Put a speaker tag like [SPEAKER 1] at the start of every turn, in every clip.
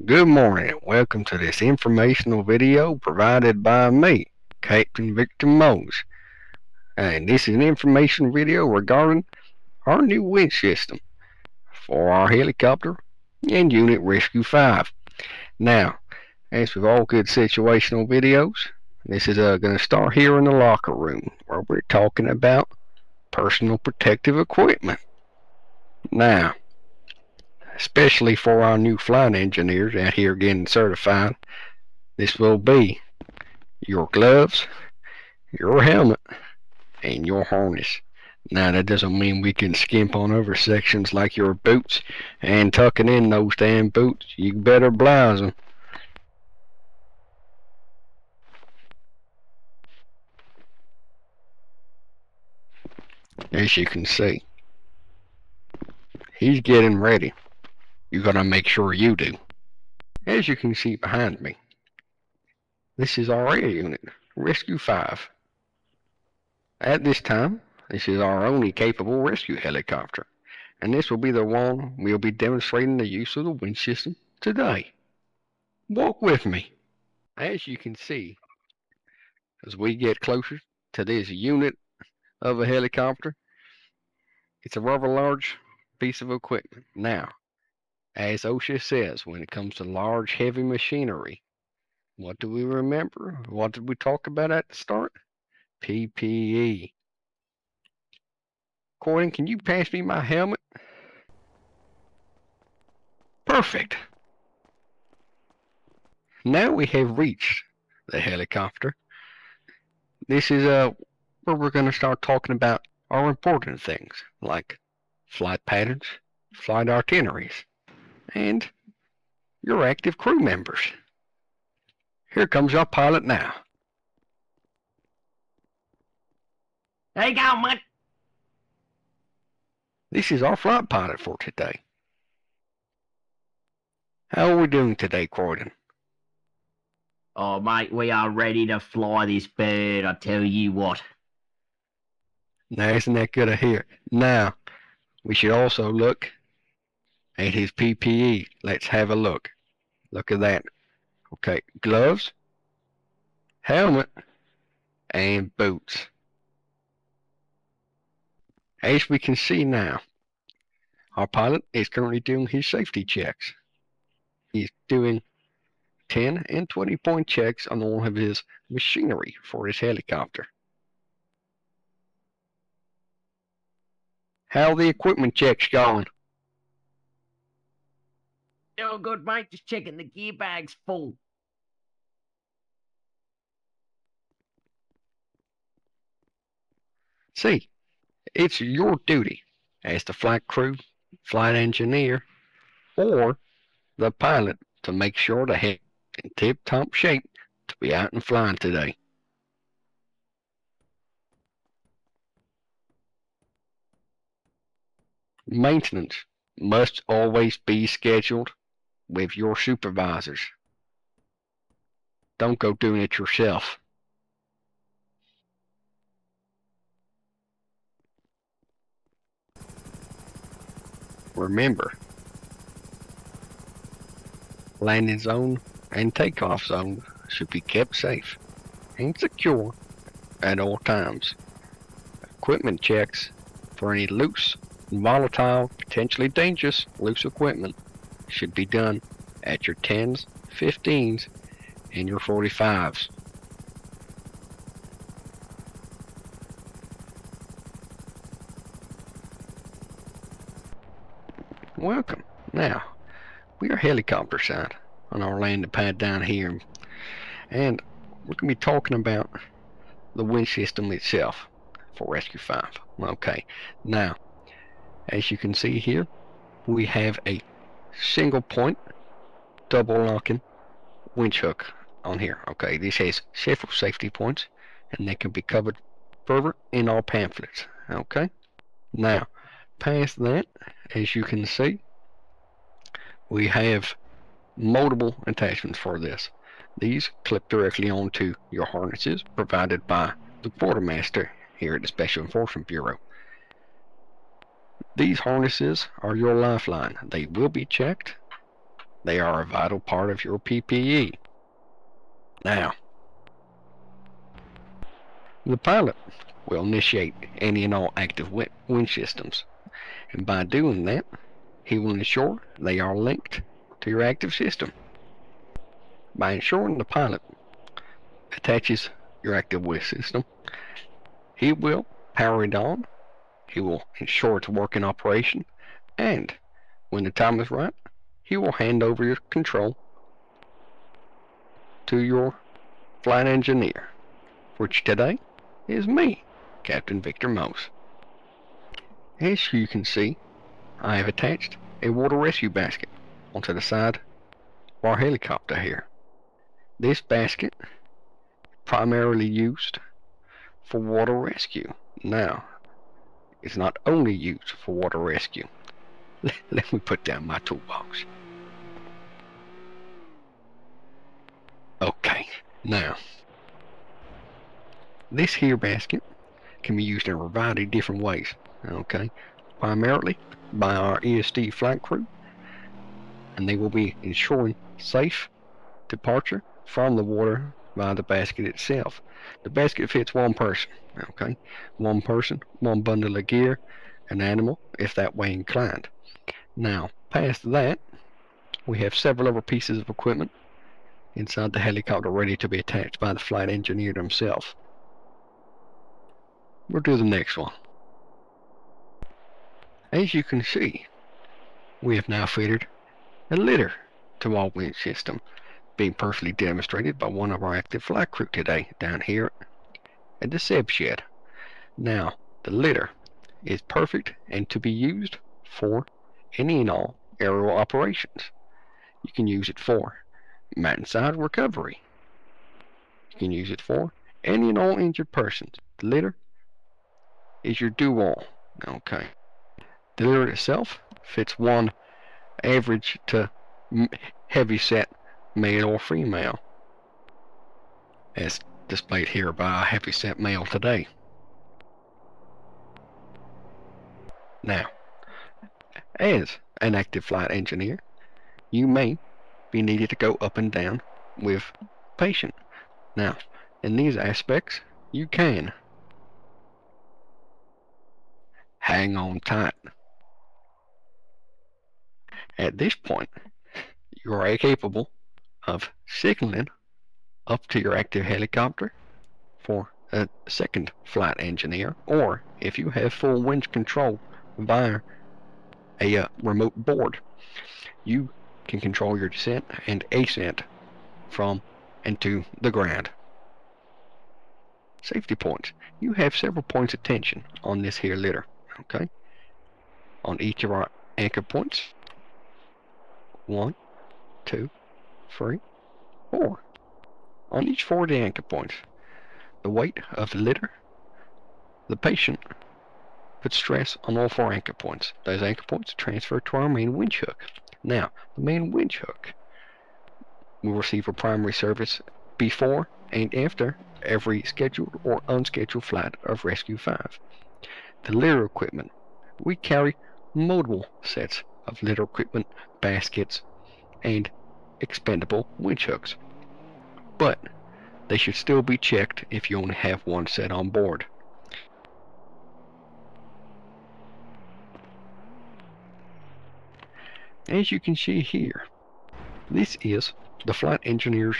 [SPEAKER 1] Good morning and welcome to this informational video provided by me, Captain Victor Mose. And this is an information video regarding our new winch system for our helicopter and Unit Rescue 5. Now, as with all good situational videos, this is going to start here in the locker room where we're talking about personal protective equipment. Now, especially for our new flight engineers out here getting certified, this will be your gloves, your helmet, and your harness. Now that doesn't mean we can skimp on over sections like your boots and tucking in those damn boots. You better blouse them. As you can see, he's getting ready. You gotta make sure you do. As you can see behind me, this is our air unit, Rescue 5. At this time, this is our only capable rescue helicopter, and this will be the one we'll be demonstrating the use of the winch system today. Walk with me. As you can see, as we get closer to this unit of a helicopter, it's a rather large piece of equipment. Now, as OSHA says, when it comes to large, heavy machinery, what do we remember? What did we talk about at the start? PPE. Gordon, can you pass me my helmet? Perfect. Now we have reached the helicopter. This is where we're going to start talking about our important things like flight patterns, flight itineraries, and your active crew members. Here comes our pilot now.
[SPEAKER 2] There you go, mate.
[SPEAKER 1] This is our flight pilot for today. How are we doing today, Croydon?
[SPEAKER 2] Oh, mate, we are ready to fly this bird, I tell you what.
[SPEAKER 1] Now, isn't that good to hear? Now, we should also look at his PPE. Let's have a look. Look at that. Okay, gloves, helmet, and boots. As we can see now, our pilot is currently doing his safety checks. He's doing 10 and 20-point checks on all of his machinery for his helicopter. How are the equipment checks going?
[SPEAKER 2] Oh, good, mate. Just checking the gear bag's full.
[SPEAKER 1] See, it's your duty as the flight crew, flight engineer, or the pilot to make sure the head in tip-top shape to be out and flying today. Maintenance must always be scheduled with your supervisors. Don't go doing it yourself. Remember, landing zone and takeoff zone should be kept safe and secure at all times. Equipment checks for any loose, volatile, potentially dangerous loose equipment should be done at your 10s, 15s, and your 45s. Welcome. Now, we are helicopter side on our landing pad down here, and we're going to be talking about the winch system itself for Rescue 5. Okay, now, as you can see here, we have a single point double locking winch hook on here. Okay, this has several safety points, and they can be covered further in our pamphlets. Okay, now, past that, as you can see, we have multiple attachments for this. These clip directly onto your harnesses provided by the quartermaster here at the Special Enforcement Bureau. These harnesses are your lifeline. They will be checked. They are a vital part of your PPE. Now, the pilot will initiate any and all active winch systems, and by doing that, he will ensure they are linked to your active system. By ensuring the pilot attaches your active winch system, he will power it on, he will ensure it's working operation, and when the time is right, he will hand over your control to your flight engineer, which today is me, Captain Victor Mose. As you can see, I have attached a water rescue basket onto the side of our helicopter here. This basket is primarily used for water rescue. Now, it's not only used for water rescue. Let me put down my toolbox. Okay, now, this here basket can be used in a variety of different ways. Okay, primarily by our ESD flight crew, and they will be ensuring safe departure from the water by the basket itself. The basket fits one person, okay? One person, one bundle of gear, an animal, if that way inclined. Now, past that, we have several other pieces of equipment inside the helicopter ready to be attached by the flight engineer himself. We'll do the next one. As you can see, we have now fitted a litter to our winch system, being perfectly demonstrated by one of our active flight crew today down here at the SEB shed. Now, the litter is perfect and to be used for any and all aerial operations. You can use it for mountainside recovery. You can use it for any and all injured persons. The litter is your do-all. Okay. The litter itself fits one average to heavy-set male or female, as displayed here by a heavy-set male today. Now, as an active flight engineer, you may be needed to go up and down with patient. Now, in these aspects, you can hang on tight. At this point, you are capable of signaling up to your active helicopter for a second flight engineer, or if you have full winch control via a remote board, you can control your descent and ascent from and to the ground. Safety points. You have several points of tension on this here litter, okay? On each of our anchor points. 1, 2, 3, 4. On each 4 of the anchor points, the weight of the litter, the patient, puts stress on all 4 anchor points. Those anchor points transfer to our main winch hook. Now, the main winch hook will receive a primary service before and after every scheduled or unscheduled flight of Rescue 5. The litter equipment. We carry multiple sets of litter equipment, baskets, and expendable winch hooks, but they should still be checked if you only have one set on board. As you can see here, this is the flight engineer's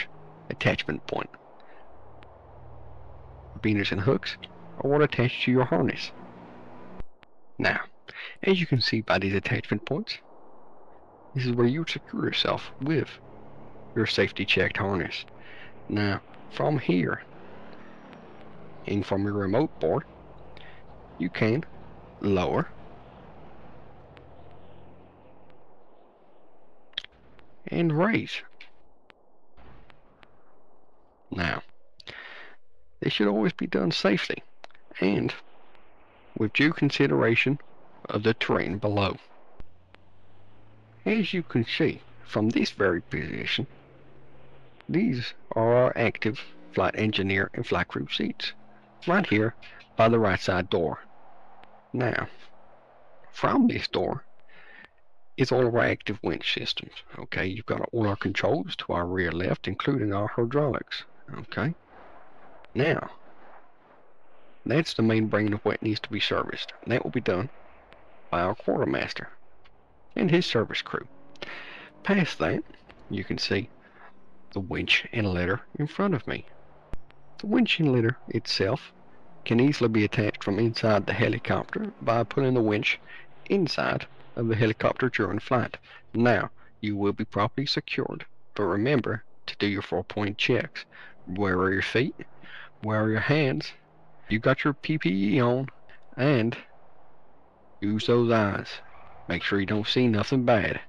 [SPEAKER 1] attachment point. Carabiners and hooks are what attach to your harness. Now, as you can see by these attachment points, this is where you secure yourself with your safety checked harness. Now, from here, and from your remote board, you can lower and raise. Now, this should always be done safely and with due consideration of the terrain below. As you can see from this very position, these are our active flight engineer and flight crew seats, right here by the right side door. Now, from this door, is all of our active winch systems. Okay, you've got all our controls to our rear left, including our hydraulics. Okay, now that's the main brain of what needs to be serviced. And that will be done by our quartermaster and his service crew. Past that, you can see the winch and letter in front of me. The winch and letter itself can easily be attached from inside the helicopter by pulling the winch inside of the helicopter during flight. Now, you will be properly secured, but remember to do your 4-point checks. Where are your feet? Where are your hands? You got your PPE on, and use those eyes. Make sure you don't see nothing bad.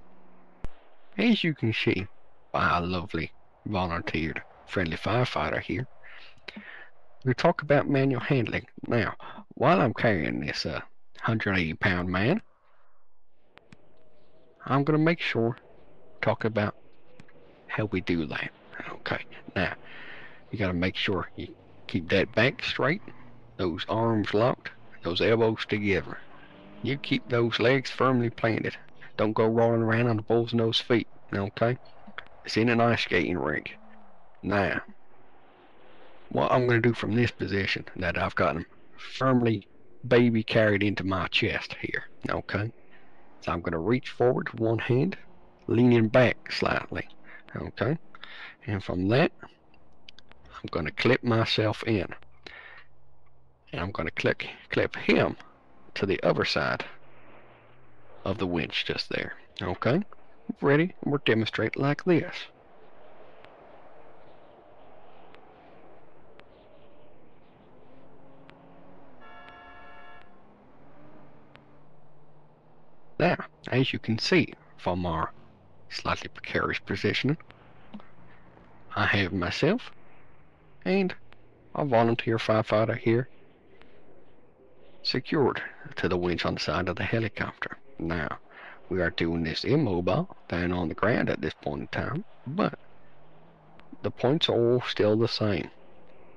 [SPEAKER 1] As you can see by a lovely volunteered friendly firefighter here, we talk about manual handling. Now, while I'm carrying this 180-pound man, I'm going to make sure talk about how we do that. Okay, now you got to make sure you keep that back straight, those arms locked, those elbows together. You keep those legs firmly planted. Don't go rolling around on the balls of those feet. Okay, it's in an ice skating rink. Now, what I'm going to do from this position that I've got him firmly baby carried into my chest here. Okay, so I'm going to reach forward with one hand, leaning back slightly. Okay, and from that, I'm going to clip myself in, and I'm going to clip him to the other side of the winch just there. Okay, ready? We'll demonstrate like this. Now, as you can see from our slightly precarious positioning, I have myself and a volunteer firefighter here secured to the winch on the side of the helicopter. Now, we are doing this immobile, down on the ground at this point in time, but the points are all still the same.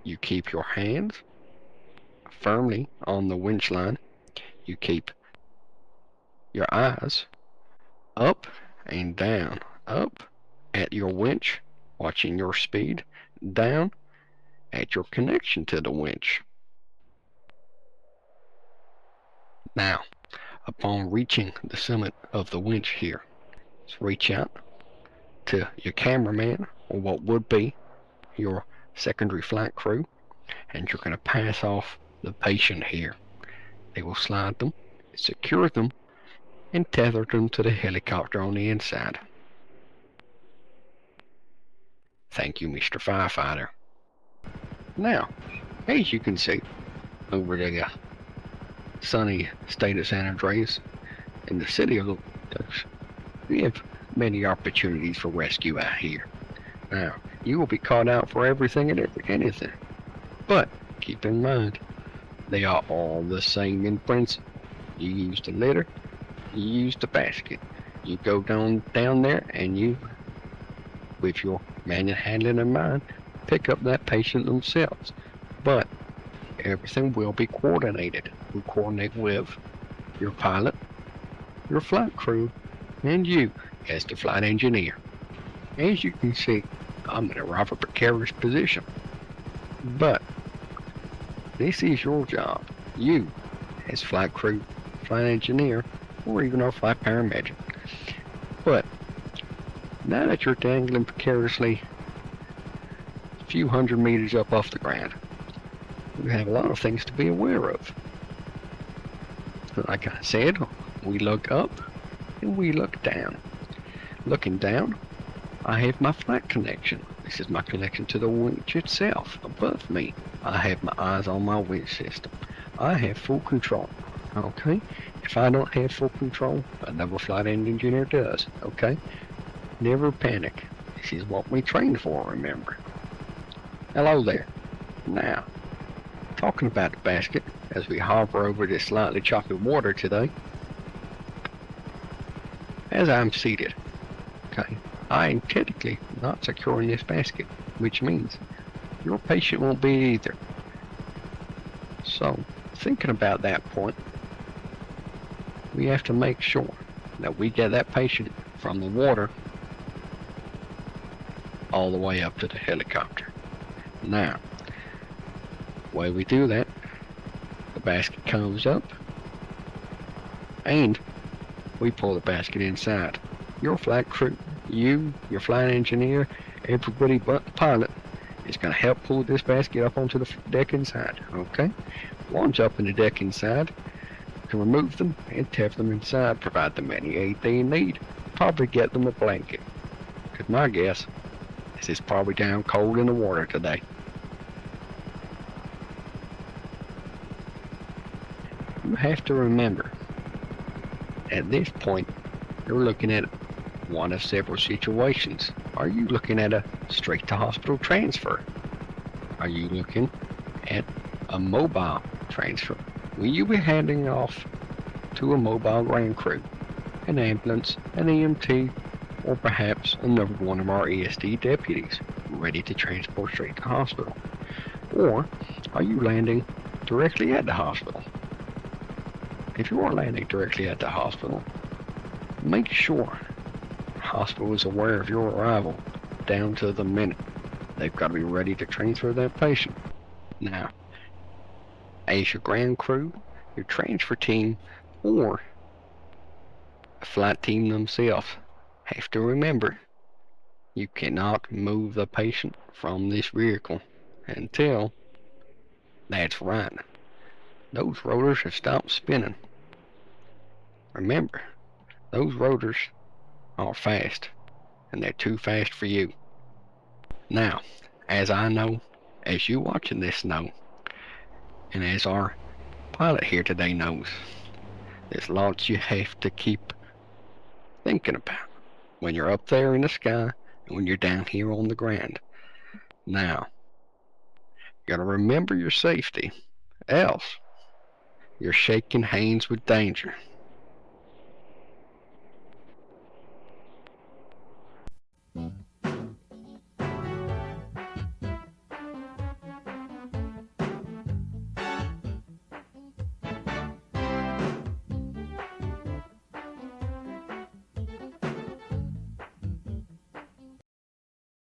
[SPEAKER 1] You keep your hands firmly on the winch line. You keep your eyes up and down. Up at your winch, watching your speed. Down at your connection to the winch. Now, upon reaching the summit of the winch here, let's reach out to your cameraman, or what would be your secondary flight crew, and you're going to pass off the patient here. They will slide them, secure them, and tether them to the helicopter on the inside. Thank you, Mr. Firefighter. Now, as you can see over the sunny state of San Andreas in the city of Los, we have many opportunities for rescue out here. Now, you will be caught out for everything and anything, but keep in mind, they are all the same in principle. You use the litter, you use the basket. You go down there and you, with your manual handling in mind, pick up that patient themselves. But everything will be coordinated. We coordinate with your pilot, your flight crew, and you as the flight engineer. As you can see, I'm in a rather precarious position, but this is your job. You, as flight crew, flight engineer, or even our flight paramedic. But now that you're dangling precariously a few hundred meters up off the ground, you have a lot of things to be aware of. Like I said, we look up and we look down. Looking down, I have my flight connection. This is my connection to the winch itself. Above me, I have my eyes on my winch system. I have full control. Okay? If I don't have full control, another flight engineer does. Okay? Never panic. This is what we train for, remember. Hello there. Now, talking about the basket, as we hover over this slightly choppy water today, as I'm seated, okay, I am technically not securing this basket, which means your patient won't be either. So, thinking about that point, we have to make sure that we get that patient from the water all the way up to the helicopter. Now, the way we do that, the basket comes up and we pull the basket inside. Your flight crew, you, your flight engineer, everybody but the pilot is going to help pull this basket up onto the deck inside, okay? Once up in the deck inside, you can remove them and tap them inside, provide them any aid they need. Probably get them a blanket, because my guess is it's probably down cold in the water today. You have to remember, at this point, you're looking at one of several situations. Are you looking at a straight to hospital transfer? Are you looking at a mobile transfer? Will you be handing off to a mobile ground crew, an ambulance, an EMT, or perhaps another one of our ESD deputies ready to transport straight to hospital? Or are you landing directly at the hospital? If you are landing directly at the hospital, make sure the hospital is aware of your arrival down to the minute. They've got to be ready to transfer that patient. Now, as your ground crew, your transfer team, or the flight team themselves have to remember, you cannot move the patient from this vehicle until, that's right, those rotors have stopped spinning. Remember, those rotors are fast, and they're too fast for you. Now, as I know, as you watching this know, and as our pilot here today knows, there's lots you have to keep thinking about when you're up there in the sky and when you're down here on the ground. Now, you gotta remember your safety, else you're shaking hands with danger.